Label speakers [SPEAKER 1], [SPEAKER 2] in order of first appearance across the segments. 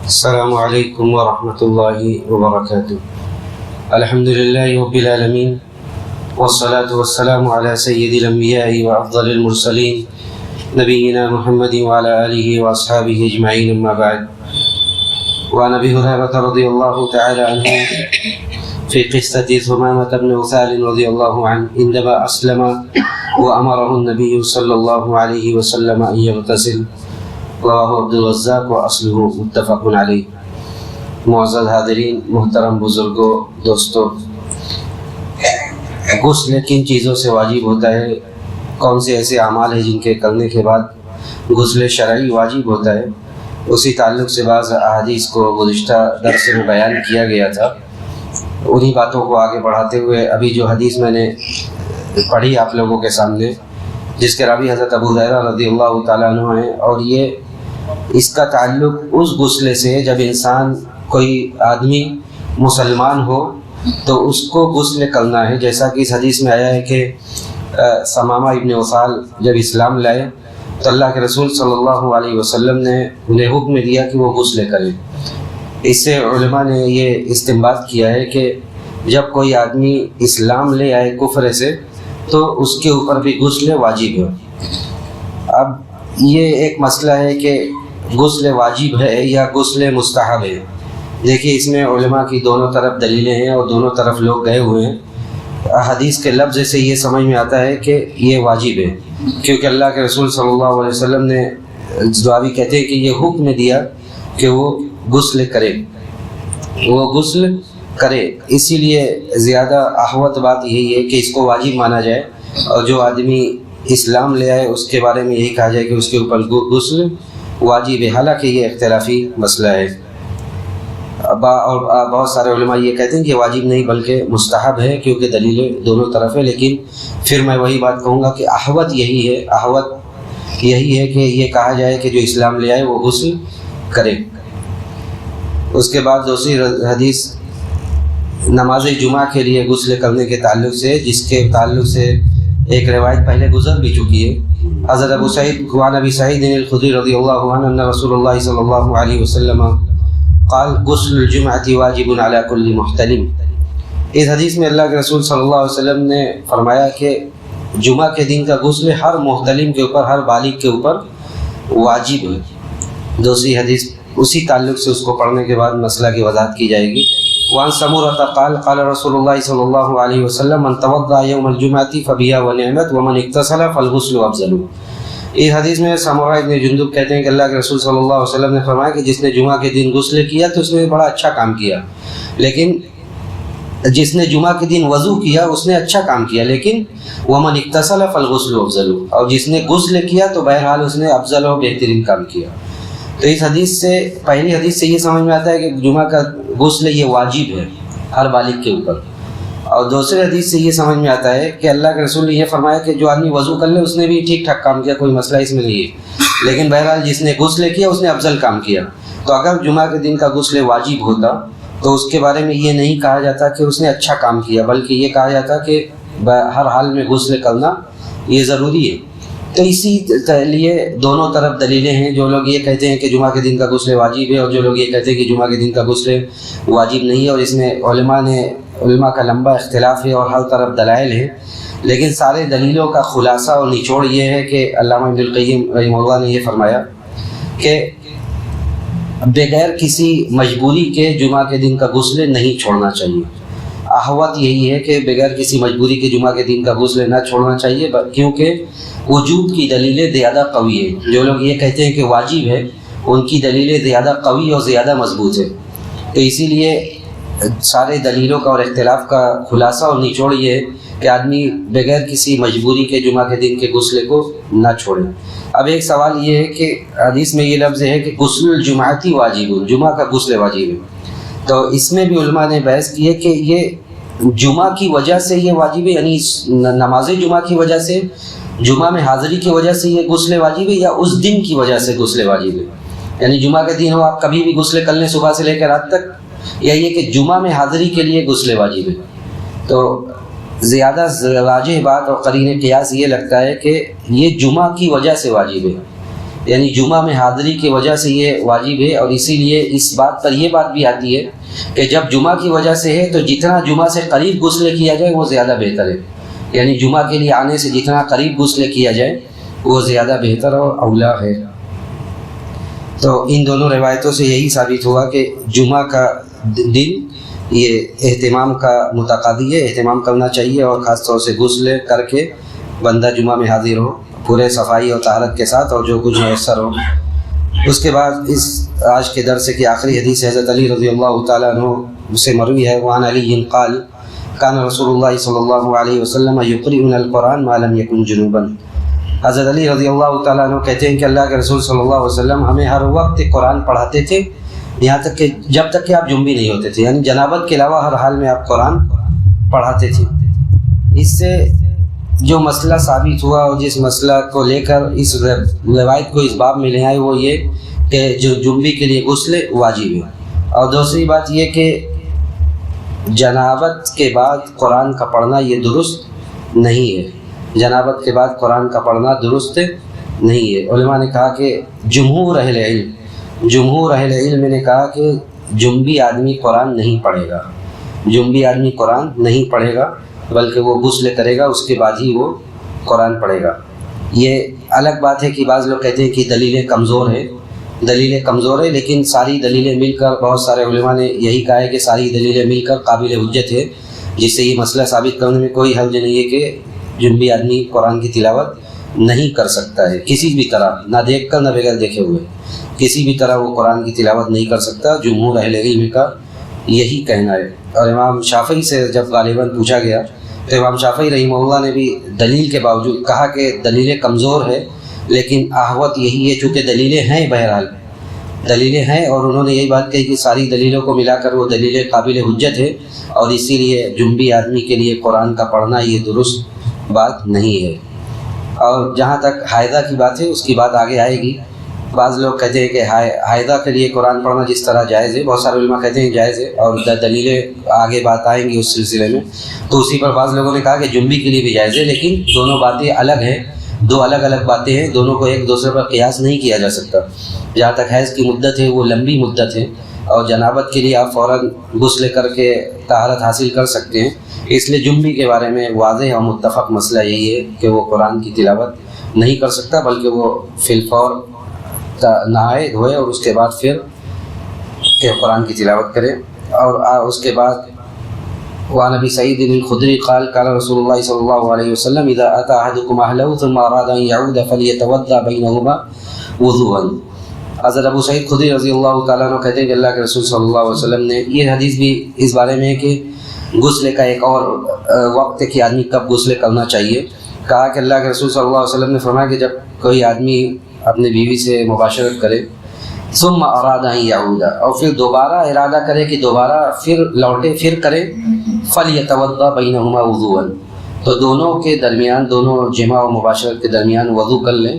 [SPEAKER 1] السلام علیکم ورحمۃ اللہ وبرکاتہ۔ الحمد للہ رب العالمین والصلاة والسلام علی سید الانبیاء وافضل المرسلین نبینا محمد وعلی آلہ واصحابہ اجمعین، اما بعد۔ وعن ابی ہریرہ رضی اللہ تعالی عنہ فی قصۃ ثمامة بن عثال رضی اللہ عنہ عندما اسلم وامرہ النبی صلی اللہ علیہ وسلم ان یغتسل، رواہ عبدالرزاق و اصلہ متفق علیہ۔ معزز حاضرین، محترم بزرگوں، دوستو، غسل کن چیزوں سے واجب ہوتا ہے؟ کون سے ایسے اعمال ہیں جن کے کرنے کے بعد غسل شرعی واجب ہوتا ہے؟ اسی تعلق سے بعض احادیث کو گزشتہ درس میں بیان کیا گیا تھا۔ انہی باتوں کو آگے بڑھاتے ہوئے ابھی جو حدیث میں نے پڑھی آپ لوگوں کے سامنے، جس کے راوی حضرت ابو ہریرہ رضی اللہ تعالیٰ عنہ ہیں، اور یہ اس کا تعلق اس غسل سے جب انسان کوئی آدمی مسلمان ہو تو اس کو غسل کرنا ہے، جیسا کہ اس حدیث میں آیا ہے کہ ثمامہ ابن عثال جب اسلام لائے تو اللہ کے رسول صلی اللہ علیہ وسلم نے انہیں حکم دیا کہ وہ غسل کریں۔ اس سے علماء نے یہ استنباط کیا ہے کہ جب کوئی آدمی اسلام لے آئے کفر سے تو اس کے اوپر بھی غسل واجب ہے۔ اب یہ ایک مسئلہ ہے کہ غسل واجب ہے یا غسل مستحب ہے۔ دیکھیے، اس میں علماء کی دونوں طرف دلیلیں ہیں اور دونوں طرف لوگ گئے ہوئے ہیں۔ حدیث کے لفظ سے یہ سمجھ میں آتا ہے کہ یہ واجب ہے، کیونکہ اللہ کے رسول صلی اللہ علیہ وسلم نے دعاوی کہتے ہیں کہ یہ حکم دیا کہ وہ غسل کرے، اسی لیے زیادہ احوط بات یہی ہے کہ اس کو واجب مانا جائے، اور جو آدمی اسلام لے آئے اس کے بارے میں یہی کہا جائے کہ اس کے اوپر غسل واجب ہے، حالانکہ یہ اختلافی مسئلہ ہے۔ اور بہت سارے علماء یہ کہتے ہیں کہ واجب نہیں بلکہ مستحب ہے، کیونکہ دلیلیں دونوں طرف ہے۔ لیکن پھر میں وہی بات کہوں گا کہ احوط یہی ہے کہ یہ کہا جائے کہ جو اسلام لے آئے وہ غسل کرے۔ اس کے بعد دوسری حدیث نماز جمعہ کے لیے غسل کرنے کے تعلق سے، جس کے تعلق سے ایک روایت پہلے گزر بھی چکی ہے۔ حضرت ابو سعید الخدری رضی اللہ عنہ ان رسول اللہ صلی اللہ علیہ وسلم قال غسل الجمعۃ واجب علی کل محتلم۔ اس حدیث میں اللہ کے رسول صلی اللہ علیہ وسلم نے فرمایا کہ جمعہ کے دن کا غسل ہر محتلم کے اوپر، ہر بالغ کے اوپر واجب ہے۔ دوسری حدیث اسی تعلق سے اس کو پڑھنے کے بعد مسئلہ کی وضاحت کی جائے گی۔ وعن سمورة قال قال رسول اللہ صلی اللہ علیہ وسلم من توضأ یوم الجمعۃ فبها ونعمت ومن اغتسل فالغسل افضل۔ اس حدیث میں سمورہ ابن جندب کہتے ہیں کہ اللہ کے رسول صلی اللہ علیہ وسلم نے فرمایا کہ جس نے جمعہ کے دن غسل کیا تو اس نے بڑا اچھا کام کیا، لیکن جس نے جمعہ کے دن وضو کیا اس نے اچھا کام کیا، لیکن ومن اغتسل فالغسل افضل، اور جس نے غسل کیا تو بہرحال اس نے افضل و بہترین کام کیا۔ تو اس حدیث سے، پہلی حدیث سے یہ سمجھ میں آتا ہے کہ جمعہ کا غسل یہ واجب ہے ہر بالغ کے اوپر، اور دوسرے حدیث سے یہ سمجھ میں آتا ہے کہ اللہ کے رسول نے یہ فرمایا کہ جو آدمی وضو کر لے اس نے بھی ٹھیک ٹھاک کام کیا، کوئی مسئلہ اس میں نہیں ہے، لیکن بہرحال جس نے غسل کیا اس نے افضل کام کیا۔ تو اگر جمعہ کے دن کا غسل واجب ہوتا تو اس کے بارے میں یہ نہیں کہا جاتا کہ اس نے اچھا کام کیا، بلکہ یہ کہا جاتا کہ ہر حال میں غسل کرنا یہ ضروری ہے۔ تو اسی لیے دونوں طرف دلیلیں ہیں، جو لوگ یہ کہتے ہیں کہ جمعہ کے دن کا غسل واجب ہے، اور جو لوگ یہ کہتے ہیں کہ جمعہ کے دن کا غسل واجب نہیں ہے، اور اس میں علماء کا لمبا اختلاف ہے اور ہر طرف دلائل ہیں۔ لیکن سارے دلیلوں کا خلاصہ اور نچوڑ یہ ہے کہ علامہ ابن القیم رحمہ اللہ نے یہ فرمایا کہ بغیر کسی مجبوری کے جمعہ کے دن کا غسل نہیں چھوڑنا چاہیے۔ احوط یہی ہے کہ بغیر کسی مجبوری کے جمعہ کے دن کا غسل نہ چھوڑنا چاہیے، کیونکہ وجوب کی دلیلیں زیادہ قوی ہیں۔ جو لوگ یہ کہتے ہیں کہ واجب ہے ان کی دلیلیں زیادہ قوی اور زیادہ مضبوط ہیں۔ تو اسی لیے سارے دلیلوں کا اور اختلاف کا خلاصہ اور نچوڑ یہ ہے کہ آدمی بغیر کسی مجبوری کے جمعہ کے دن کے غسل کو نہ چھوڑے۔ اب ایک سوال یہ ہے کہ حدیث میں یہ لفظ ہے کہ غسل الجمعۃ واجب، جمعہ کا غسل واجب ہے، تو اس میں بھی علماء نے بحث کی ہے کہ یہ جمعہ کی وجہ سے یہ واجب ہے، یعنی نماز جمعہ کی وجہ سے، جمعہ میں حاضری کی وجہ سے یہ غسل واجب ہے، یا اس دن کی وجہ سے غسل واجب ہے؟ یعنی جمعہ کے دن ہو آپ کبھی بھی غسل کر لیں صبح سے لے کر رات تک، یا یہ کہ جمعہ میں حاضری کے لیے غسل واجب ہے؟ تو زیادہ راجح بات اور قرین قیاس یہ لگتا ہے کہ یہ جمعہ کی وجہ سے واجب ہے، یعنی جمعہ میں حاضری کی وجہ سے یہ واجب ہے، اور اسی لیے اس بات پر یہ بات بھی آتی ہے کہ جب جمعہ کی وجہ سے ہے تو جتنا جمعہ سے قریب غسل کیا جائے وہ زیادہ بہتر ہے، یعنی جمعہ کے لیے آنے سے جتنا قریب غسل کیا جائے وہ زیادہ بہتر اور اولا ہے۔ تو ان دونوں روایتوں سے یہی ثابت ہوا کہ جمعہ کا دن یہ اہتمام کا متقاضی ہے، اہتمام کرنا چاہیے، اور خاص طور سے غسل کر کے بندہ جمعہ میں حاضر ہو پورے صفائی اور طہارت کے ساتھ، اور جو کچھ میسر ہو۔ اس کے بعد اس آج کے درس کی آخری حدیث حضرت علی رضی اللہ تعالیٰ عنہ سے مروی ہے، وعن علی قال کان رسول اللہ صلی اللہ علیہ وسلم یقرئنا القرآن ما لم یکن جنوبا۔ حضرت علی رضی اللہ تعالیٰ عنہ کہتے ہیں کہ اللہ کے رسول صلی اللہ علیہ وسلم ہمیں ہر وقت قرآن پڑھاتے تھے، یہاں تک کہ جب تک کہ آپ جنبی نہیں ہوتے تھے، یعنی جنابت کے علاوہ ہر حال میں آپ قرآن پڑھاتے تھے۔ اس سے جو مسئلہ ثابت ہوا اور جس مسئلہ کو لے کر اس روایت کو اس باب میں لے آئے وہ یہ کہ جو جنبی کے لیے غسل واجب ہے، اور دوسری بات یہ کہ جنابت کے بعد قرآن کا پڑھنا یہ درست نہیں ہے، جنابت کے بعد قرآن کا پڑھنا درست نہیں ہے۔ علماء نے کہا کہ جمہور اہل علم نے کہا کہ جنبی آدمی قرآن نہیں پڑھے گا، جنبی آدمی قرآن نہیں پڑھے گا، بلکہ وہ غسل کرے گا، اس کے بعد ہی وہ قرآن پڑھے گا۔ یہ الگ بات ہے کہ بعض لوگ کہتے ہیں کہ دلیلیں کمزور ہے، لیکن ساری دلیلیں مل کر بہت سارے علماء نے یہی کہا ہے کہ ساری دلیلیں مل کر قابل حجت ہے، جس سے یہ مسئلہ ثابت کرنے میں کوئی حرج نہیں ہے کہ جنبی آدمی قرآن کی تلاوت نہیں کر سکتا ہے، کسی بھی طرح، نہ دیکھ کر نہ بغیر دیکھے ہوئے، کسی بھی طرح وہ قرآن کی تلاوت نہیں کر سکتا۔ جمہور اہل علم کا یہی کہنا ہے۔ اور امام شافعی سے جب غالباً پوچھا گیا تو امام شافعی رحمہ اللہ نے بھی دلیل کے باوجود کہا کہ دلیلیں کمزور ہے، لیکن احوط یہی ہے چونکہ دلیلیں ہیں، بہرحال دلیلیں ہیں، اور انہوں نے یہی بات کہی کہ ساری دلیلوں کو ملا کر وہ دلیلیں قابل حجت ہے، اور اسی لیے جنبی آدمی کے لیے قرآن کا پڑھنا یہ درست بات نہیں ہے۔ اور جہاں تک حائضہ کی بات ہے اس کی بات آگے آئے گی۔ بعض لوگ کہتے ہیں کہ حائضہ کے لیے قرآن پڑھنا جس طرح جائز ہے، بہت سارے علماء کہتے ہیں جائز ہے، اور دلیلیں آگے بات آئیں گی اس سلسلے میں، تو اسی پر بعض لوگوں نے کہا کہ جنبی کے لیے بھی جائز ہے، لیکن دونوں باتیں الگ ہیں، دو الگ الگ باتیں ہیں، دونوں کو ایک دوسرے پر قیاس نہیں کیا جا سکتا۔ جہاں تک حیض کی مدت ہے وہ لمبی مدت ہے، اور جنابت کے لیے آپ فوراً غسل کر کے طہارت حاصل کر سکتے ہیں، اس لیے جنبی کے بارے میں واضح اور متفق مسئلہ یہی ہے کہ وہ قرآن کی تلاوت نہیں کر سکتا، بلکہ وہ فی الفور نہائے دھوئے اور اس کے بعد پھر کہ قرآن کی تلاوت کرے۔ اور اس کے بعد وعن ابی سعید الخدری قال قال رسول اللہ صلی اللہ علیہ وسلم اذا اتى احدكم اهله ثم اراد ان يعود فليتوضا بينهما وضوءا۔ حضرت ابو سعید خدری رضی اللہ تعالیٰ عنہ کہتے ہیں کہ اللہ کے رسول صلی اللہ علیہ وسلم نے، یہ حدیث بھی اس بارے میں ہے کہ غسل کا ایک اور وقت ہے کہ آدمی کب غسل کرنا چاہیے، کہا کہ اللہ کے رسول صلی اللہ علیہ وسلم نے فرمایا کہ جب کوئی آدمی اپنے بیوی سے مباشرت کرے، ثم اراد ان یعود، اور پھر دوبارہ ارادہ کرے کہ دوبارہ پھر لوٹے پھر کرے، فلیتوضا بینہما وضوءا، تو دونوں کے درمیان، دونوں جماع و مباشرت کے درمیان وضو کر لیں،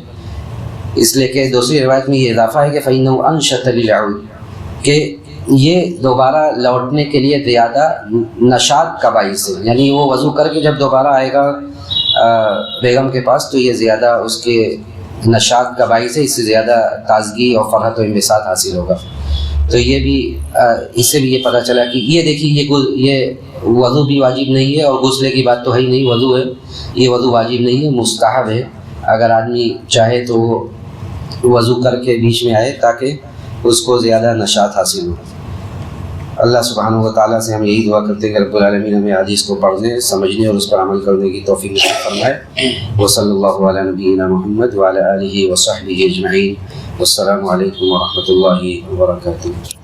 [SPEAKER 1] اس لیے کہ دوسری روایت میں یہ اضافہ ہے کہ فإنہ انشط للعود، کہ یہ دوبارہ لوٹنے کے لیے زیادہ نشاط کا باعث ہے، یعنی وہ وضو کر کے جب دوبارہ آئے گا بیگم کے پاس تو یہ زیادہ اس کے نشاط کا باعث ہے، اس سے زیادہ تازگی اور فرحت و انبساط حاصل ہوگا۔ تو یہ بھی اس سے بھی یہ پتہ چلا کہ یہ دیکھیے یہ وضو بھی واجب نہیں ہے، اور غسل کی بات تو ہے ہی نہیں، وضو ہے، یہ وضو واجب نہیں ہے، مستحب ہے، اگر آدمی چاہے تو وہ وضو کر کے بیچ میں آئے تاکہ اس کو زیادہ نشاط حاصل ہو۔ اللہ سبحانہ و تعالیٰ سے ہم یہی دعا کرتے ہیں کہ رب العالمین ہمیں حدیث کو پڑھنے، سمجھنے اور اس پر عمل کرنے کی توفیق نصیب فرمائے۔ وصلی اللہ علی نبینا محمد وعلی آلہ وصحبہ اجمعین۔ والسلام علیکم ورحمۃ اللہ وبرکاتہ۔